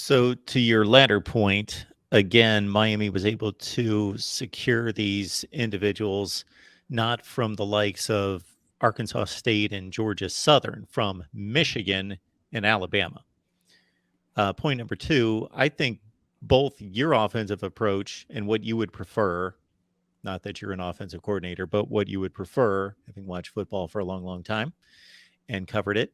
So to your latter point, again, Miami was able to secure these individuals not from the likes of Arkansas State and Georgia Southern, from Michigan and Alabama. Point number two, I think both your offensive approach and what you would prefer, not that you're an offensive coordinator, but what you would prefer, having watched football for a long, long time and covered it,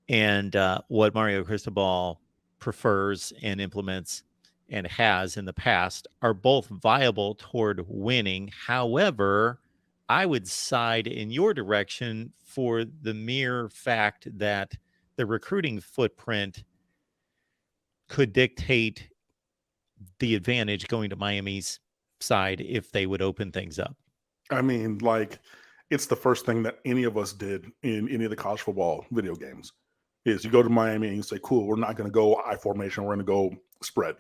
and what Mario Cristobal prefers and implements and has in the past are both viable toward winning. However, I would side in your direction for the mere fact that the recruiting footprint could dictate the advantage going to Miami's side if they would open things up. I mean, like, it's the first thing that any of us did in any of the college football video games is you go to Miami and you say, cool, we're not going to go I formation. We're going to go spread.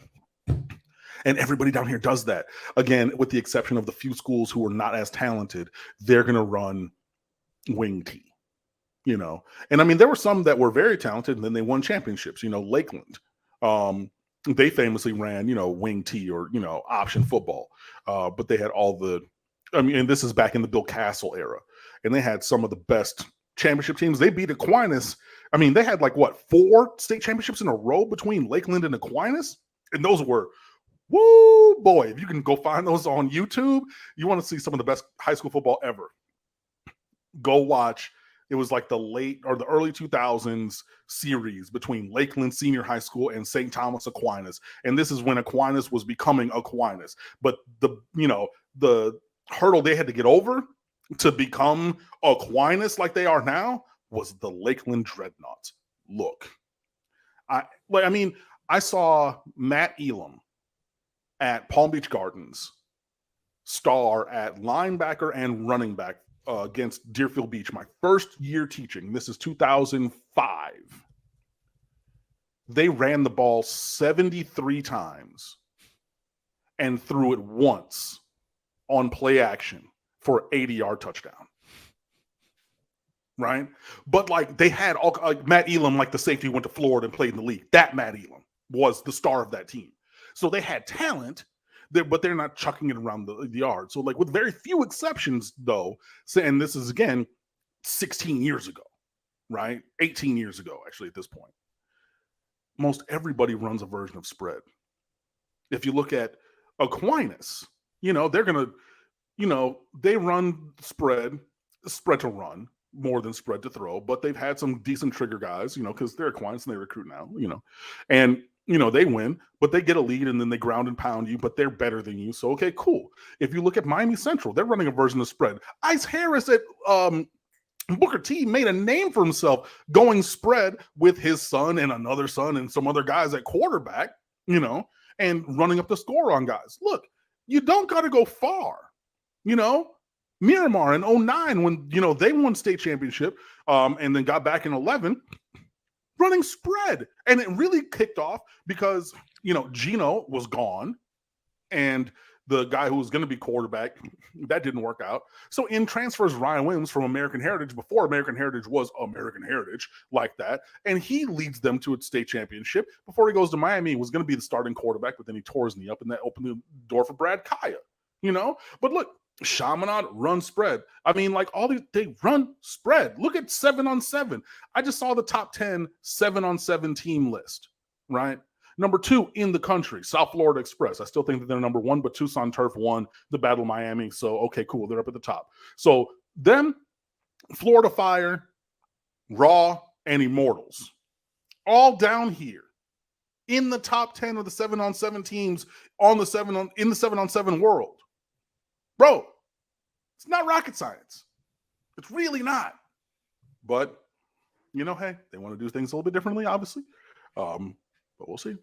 And everybody down here does that. Again, with the exception of the few schools who are not as talented, they're going to run wing T, you know? And I mean, there were some that were very talented and then they won championships, you know, Lakeland. They famously ran, you know, wing T or, you know, option football. But they had all the, I mean, and this is back in the Bill Castle era. And they had some of the best championship teams. They beat Aquinas. I mean, they had like, what, 4 state championships in a row between Lakeland and Aquinas? And those were, woo, boy, if you can go find those on YouTube, you want to see some of the best high school football ever. Go watch. It was like the late or the early 2000s series between Lakeland Senior High School and St. Thomas Aquinas. And this is when Aquinas was becoming Aquinas. But the, you know, the hurdle they had to get over to become Aquinas like they are now was the Lakeland Dreadnoughts. Look, I saw Matt Elam at Palm Beach Gardens star at linebacker and running back against Deerfield Beach, my first year teaching. This is 2005. They ran the ball 73 times and threw it once on play action for 80-yard touchdown. Right? But like they had all Matt Elam, like the safety went to Florida and played in the league. That Matt Elam was the star of that team. So they had talent, but they're not chucking it around the yard. So like with very few exceptions though, and this is again 16 years ago, right? 18 years ago, actually, at this point. Most everybody runs a version of spread. If you look at Aquinas, you know, they're going to, you know, they run spread to run more than spread to throw, but they've had some decent trigger guys, you know, because they're Aquinas and they recruit now, you know, and, you know, they win, but they get a lead and then they ground and pound you, but they're better than you. So, okay, cool. If you look at Miami Central, they're running a version of spread. Ice Harris at Booker T made a name for himself going spread with his son and another son and some other guys at quarterback, you know, and running up the score on guys. Look, you don't got to go far, you know. Miramar in 09 when, you know, they won state championship and then got back in 11 running spread. And it really kicked off because, you know, Gino was gone and the guy who was going to be quarterback, that didn't work out. So in transfers Ryan Williams from American Heritage before American Heritage was American Heritage like that. And he leads them to its state championship. Before he goes to Miami, he was going to be the starting quarterback, but then he tore his knee up and that opened the door for Brad Kaya, you know. But look, Chaminade run spread. I mean, like all these, they run spread. Look at 7-on-7. I just saw the top 10 7-on-7 team list, right? Number 2 in the country, South Florida Express. I still think that they're number 1, but Tucson Turf won the Battle of Miami. So, okay, cool. They're up at the top. So them, Florida Fire, Raw, and Immortals, all down here in the top 10 of the 7-on-7 teams on the in the 7-on-7 world. Bro, it's not rocket science. It's really not. But, you know, hey, they want to do things a little bit differently, obviously. But we'll see.